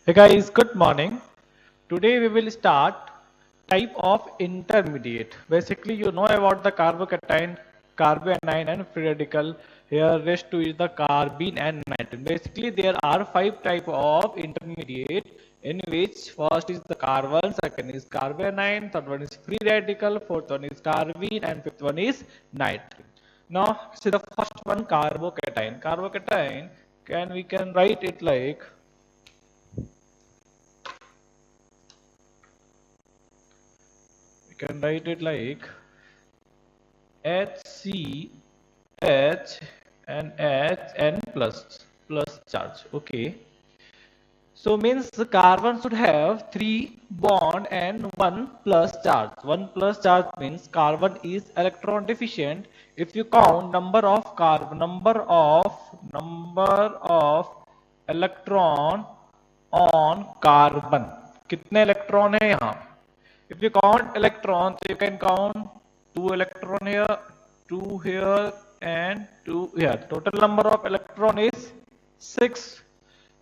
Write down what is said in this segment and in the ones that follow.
Hey guys, good morning. Today we will start type of intermediate. Basically, you know about the carbocation, carbanion and free radical. Here rest two is the carbene and nitrogen. Basically, there are five type of intermediate in which first is the carbon, second is carbanion, third one is free radical, fourth one is carbene and fifth one is nitrogen. Now, see the first one carbocation. Carbocation we can write it like we can write it like HCH and HN plus charge. Okay. So means the carbon should have three bond and one plus charge. One plus charge means carbon is electron deficient. If you count number of electron on carbon, कितने electron है यहाँ? If you count electrons, you can count two electron here, two here, and two here. Total number of electron is 6.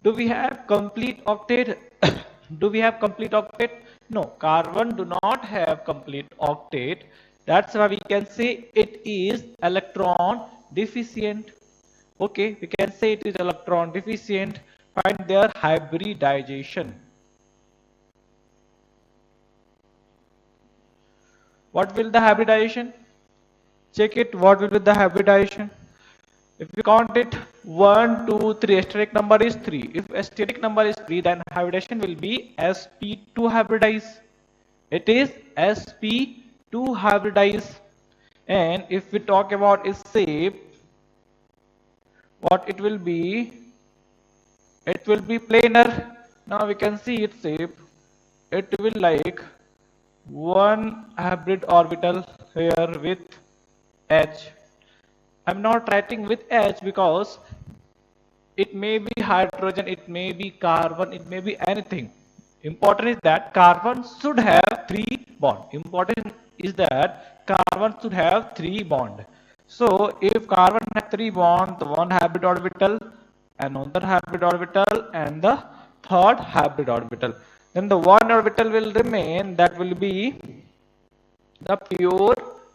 Do we have complete octet? Do we have complete octet? No, carbon do not have complete octet. That's why we can say it is electron deficient. Okay, we can say it is electron deficient. Find their hybridization. What will the hybridization? Check it. What will be the hybridization? If we count it 1, 2, 3, steric number is 3. If steric number is 3, then hybridization will be sp2 hybridize. It is sp2 hybridize. And if we talk about its shape, what it will be? It will be planar. Now we can see its shape. It will like one hybrid orbital here with H. I'm not writing with H because it may be hydrogen, it may be carbon, it may be anything. Important is that carbon should have three bond. Important is that carbon should have three bond. So if carbon has three bond, the one hybrid orbital, another hybrid orbital, and the third hybrid orbital, then the one orbital will remain. That will be the pure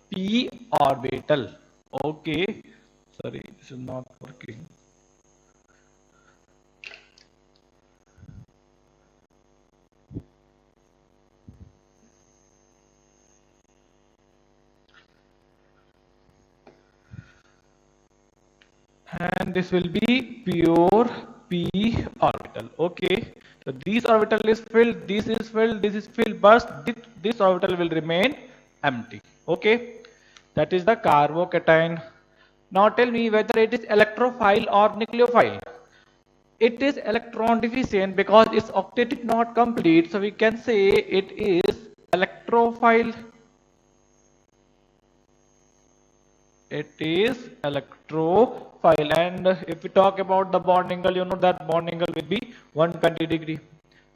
p orbital. Okay, sorry, this is not working. And this will be pure p orbital. Okay, so this orbital is filled, this is filled, this is filled, but this orbital will remain empty. Okay, that is the carbocation. Now tell me whether it is electrophile or nucleophile. It is electron deficient because its octet is not complete, so we can say it is electrophile. It is electrophile. And if we talk about the bond angle, you know that bond angle will be 120 degree.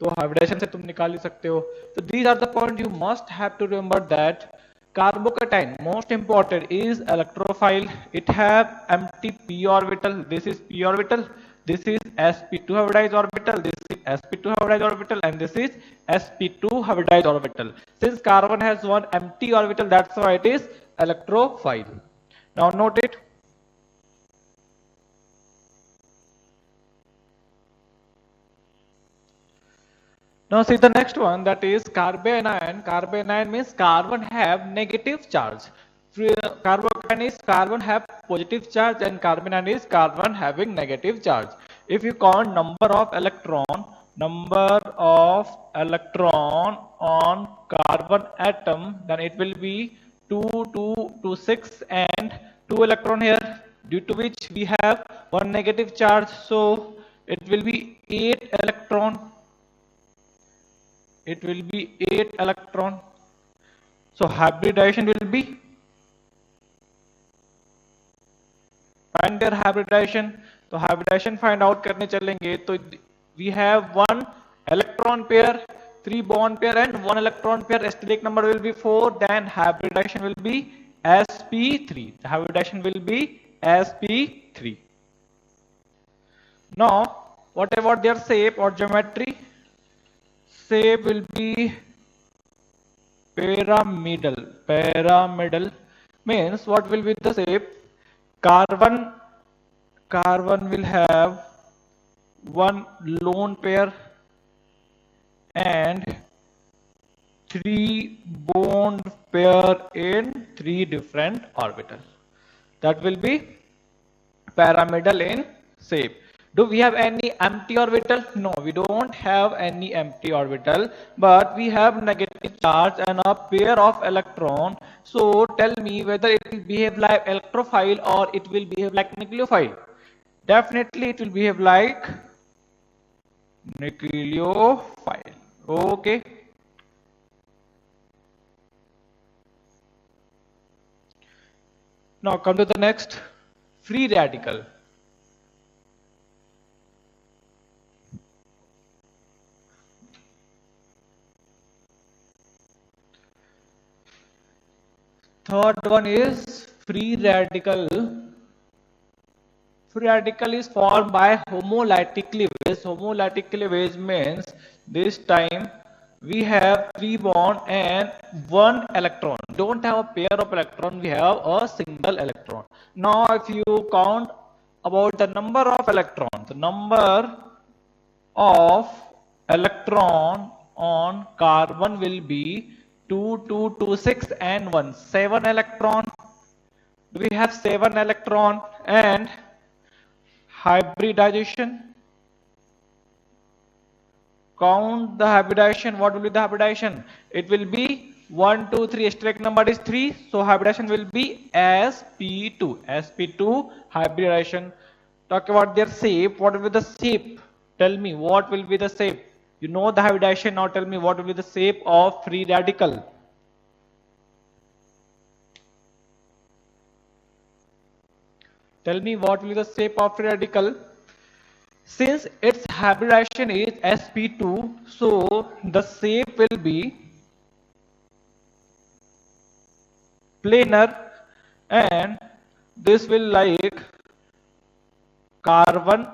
तो hybridization से तुम निकाल ही सकते हो. So these are the points you must have to remember, that carbocation most important is electrophile. It have empty p orbital. This is p orbital. This is sp2 hybridized orbital. This is sp2 hybridized orbital, and this is sp2 hybridized orbital. Since carbon has one empty orbital, that's why it is electrophile. Now note it. Now see the next one, that is carbanion. Carbanion means carbon have negative charge. Carbocation is carbon have positive charge, and carbanion is carbon having negative charge. If you count number of electron on carbon atom, then it will be 2, 2, 2, 6 and 2 electron here, due to which we have one negative charge. So it will be 8 electron. It will be 8 electron. So hybridization will be, find their hybridization. तो hybridization find out करने चलेंगे. तो we have one electron pair, 3 bond pair, and 1 electron pair. Steric number will be 4. Then hybridization will be sp3. The hybridization will be sp3. Now what about their shape or geometry? shape will be pyramidal. Pyramidal means what will be the shape? Carbon will have one lone pair and three bond pair in three different orbitals. That will be pyramidal in shape. Do we have any empty orbital? No, we don't have any empty orbital, but we have negative charge and a pair of electron. So tell me whether it will behave like electrophile or it will behave like nucleophile. Definitely it will behave like nucleophile. Okay. Now come to the next, free radical. Third one is free radical. Free radical is formed by homolytic cleavage. Homolytic cleavage means this time we have three bond and one electron. Don't have a pair of electron, we have a single electron. Now if you count about the number of electrons, the number of electron on carbon will be 2, 2, 2, 6 and 1, 7 electron. We have 7 electron and hybridization. Count the hybridization. What will be the hybridization? It will be 1, 2, 3. Steric number is 3. So hybridization will be sp2. sp2 hybridization. Talk about their shape. What will be the shape? Tell me what will be the shape. You know the hybridization. Now tell me what will be the shape of free radical. Tell me what will be the shape of free radical. Since its hybridization is sp2, so the shape will be planar and this will like carbon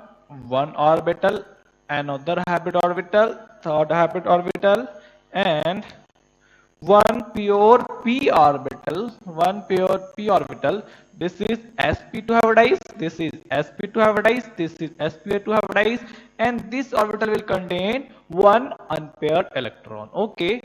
one orbital, another hybrid orbital, third hybrid orbital and one pure p orbital, this is sp2 hybridized, this is sp2 hybridized, this is sp2 hybridized and this orbital will contain one unpaired electron. Okay,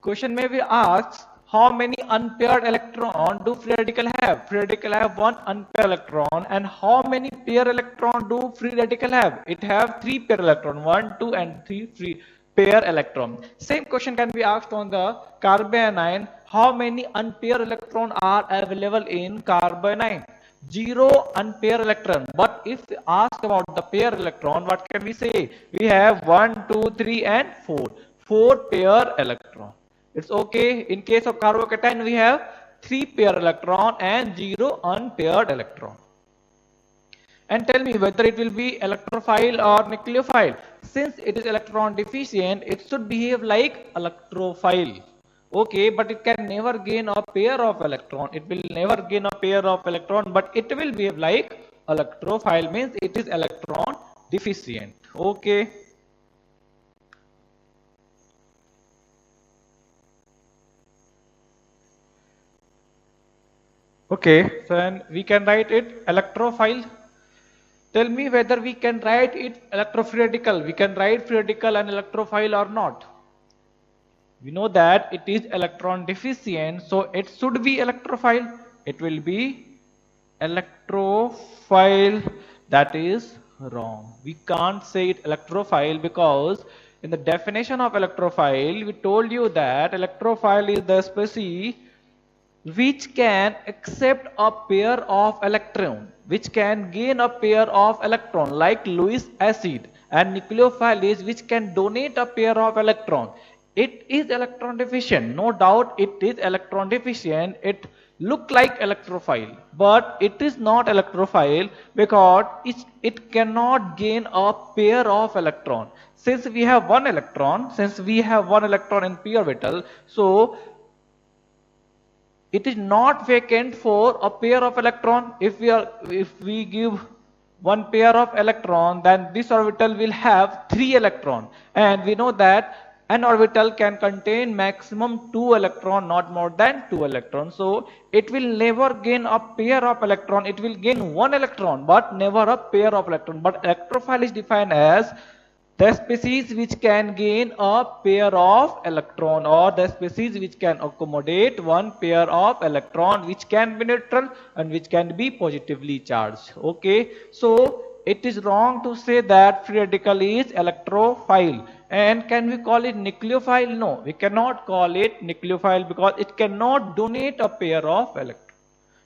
question may be asked, how many unpaired electron do free radical have? Free radical have one unpaired electron. And how many pair electron do free radical have? It have three pair electron, 1, 2 and 3 free pair electron. Same question can be asked on the carbanion. How many unpaired electron are available in carbanion? Zero unpaired electron. But if asked about the pair electron, what can we say? We have 1, 2, 3 and 4. 4 pair electron. It's okay. In case of carbocation, we have 3 pair electron and 0 unpaired electron. And tell me whether it will be electrophile or nucleophile. Since it is electron deficient, it should behave like electrophile. Okay, but it can never gain a pair of electron. It will never gain a pair of electron, but it will behave like electrophile, means it is electron deficient. Okay. Okay, so then we can write it electrophile. Tell me whether we can write it electrofree radical. We can write free radical and electrophile or not. We know that it is electron deficient, so it should be electrophile. It will be electrophile. That is wrong. We can't say it electrophile because in the definition of electrophile, we told you that electrophile is the species which can accept a pair of electron, which can gain a pair of electron like Lewis acid, and nucleophile is which can donate a pair of electron. It is electron deficient, no doubt it is electron deficient. It look like electrophile, but it is not electrophile because it cannot gain a pair of electron. Since we have one electron in p orbital, so it is not vacant for a pair of electron. If we give one pair of electron, then this orbital will have 3 electron, and we know that an orbital can contain maximum 2 electron, not more than 2 electrons. So it will never gain a pair of electron. It will gain 1 electron but never a pair of electron. But electrophile is defined as the species which can gain a pair of electron, or the species which can accommodate one pair of electron, which can be neutral and which can be positively charged. Okay, so it is wrong to say that free radical is electrophile. And can we call it nucleophile? No, we cannot call it nucleophile because it cannot donate a pair of electrons.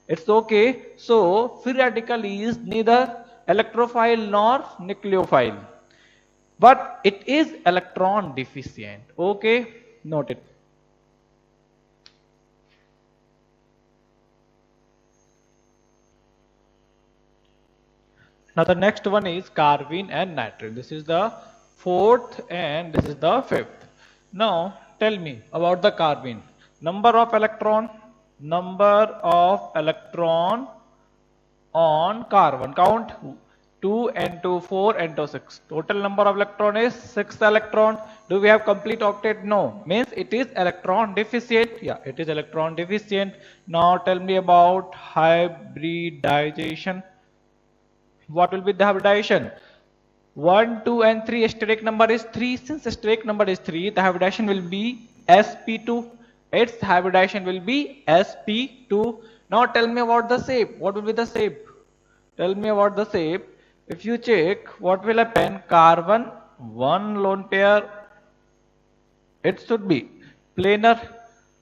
It's okay. So free radical is neither electrophile nor nucleophile, but it is electron deficient. Okay, note it. Now the next one is carbene and nitrogen. This is the fourth and this is the fifth. Now tell me about the carbene. Number of electron on carbon. Count 2 and 2, 4 and 2, 6. Total number of electron is 6 electron. Do we have complete octet? No. Means it is electron deficient. Yeah, it is electron deficient. Now tell me about hybridization. What will be the hybridization? 1, 2 and 3, steric number is 3. Since steric number is 3, the hybridization will be sp2. Its hybridization will be sp2. Now tell me about the shape. What will be the shape? Tell me about the shape. If you check, what will happen? Carbon, one lone pair, it should be planar.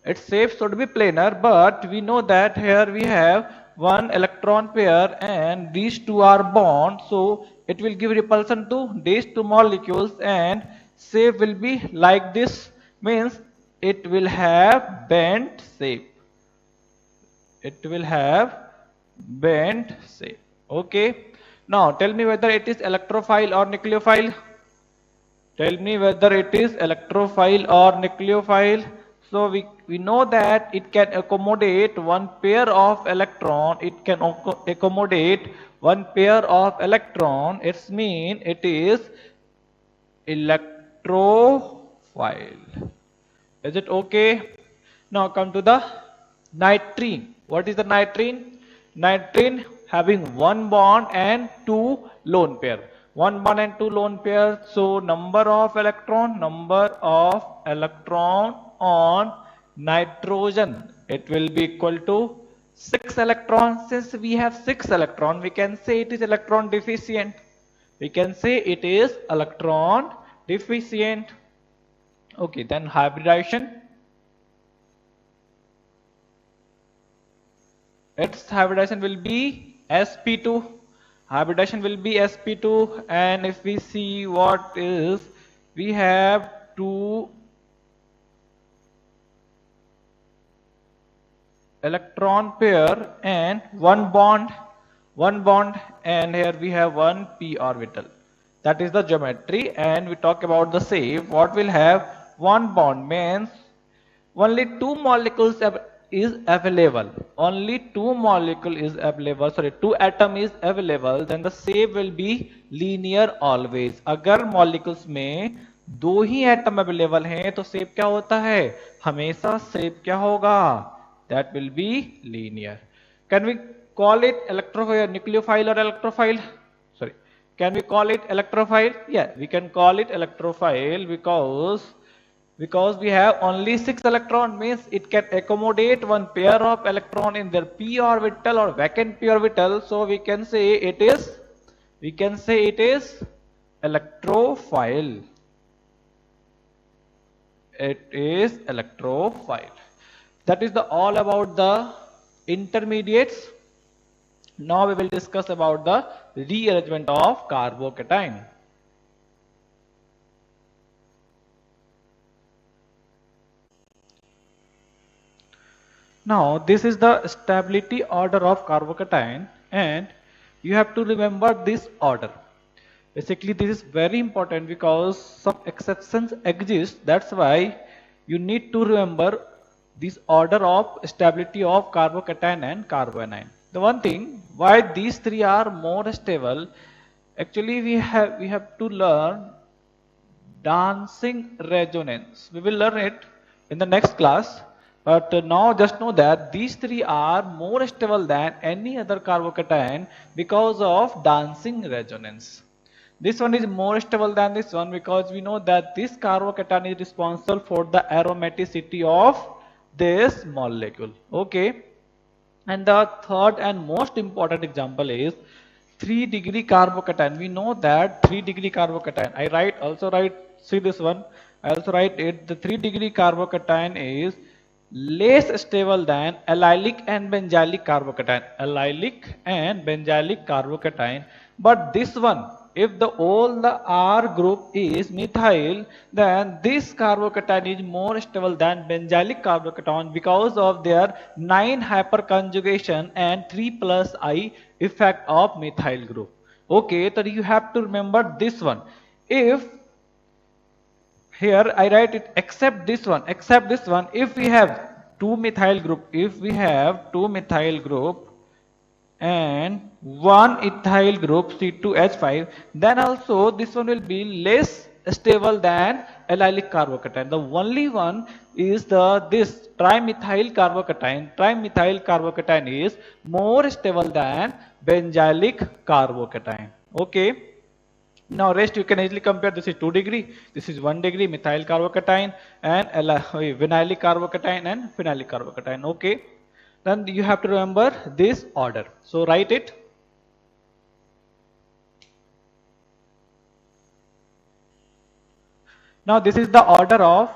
Its shape should be planar, but we know that here we have one electron pair and these two are bond, so it will give repulsion to these two molecules and shape will be like this, means it will have bent shape. It will have bent shape. Okay, now tell me whether it is electrophile or nucleophile. Tell me whether it is electrophile or nucleophile. So we know that it can accommodate one pair of electron. It can accommodate one pair of electron. It means it is electrophile. Is it okay? Now come to the nitrene. What is the nitrene? Nitrene having one bond and two lone pair. One bond and two lone pair. So number of electron on nitrogen, it will be equal to 6 electrons. Since we have 6 electron, we can say it is electron deficient. We can say it is electron deficient. Okay, then hybridization. Its hybridization will be sp2. Hybridization will be sp2, and if we see what is, we have two electron pair and one bond, and here we have one p orbital. That is the geometry, and we talk about the shape. What will have one bond means only two molecules is available. Only two molecule is available. Sorry, two atom is available. Then the shape will be linear always. अगर molecules में दो ही atom available हैं तो shape क्या होता है? हमेशा shape क्या होगा? That will be linear. Can we call it nucleophile or electrophile? Sorry. Can we call it electrophile? Yeah, we can call it electrophile because we have only 6 electron, means it can accommodate one pair of electron in their p orbital or vacant p orbital. So we can say it is electrophile. It is electrophile. That is all about the intermediates. Now we will discuss about the rearrangement of carbocation. Now this is the stability order of carbocation, and you have to remember this order. Basically this is very important because some exceptions exist. That's why you need to remember this order of stability of carbocation and carbanion. The one thing, why these three are more stable? Actually, we have to learn dancing resonance. We will learn it in the next class. But now just know that these three are more stable than any other carbocation because of dancing resonance. This one is more stable than this one because we know that this carbocation is responsible for the aromaticity of this molecule. Okay. And the third and most important example is 3-degree carbocation. We know that 3-degree carbocation. Also write, see this one. I also write it. The 3-degree carbocation is less stable than allylic and benzylic carbocation. Allylic and benzylic carbocation. But this one, if the all the R group is methyl, then this carbocation is more stable than benzylic carbocation because of their 9 hyperconjugation and 3 plus I effect of methyl group. Okay, so you have to remember this one. If here I write it except this one, if we have two methyl group, and one ethyl group C2H5, then also this one will be less stable than allylic carbocation. The only one is this trimethyl carbocation. Trimethyl carbocation is more stable than benzylic carbocation. Okay. Now rest you can easily compare. This is 2-degree, this is 1-degree methyl carbocation, and vinylic carbocation and phenylic carbocation. Okay. Then you have to remember this order. So write it. Now this is the order of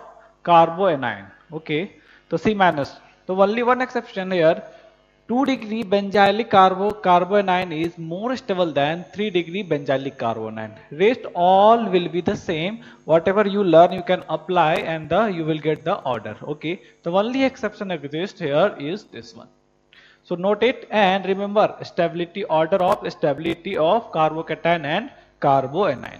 carboanion. Okay. So C minus. So only one exception here. 2-degree benzylic carboanion is more stable than 3-degree benzylic carboanion. Rest all will be the same. Whatever you learn, you can apply, and you will get the order. Okay. The only exception exists here is this one. So note it and remember stability, order of stability of carbocation and carboanion.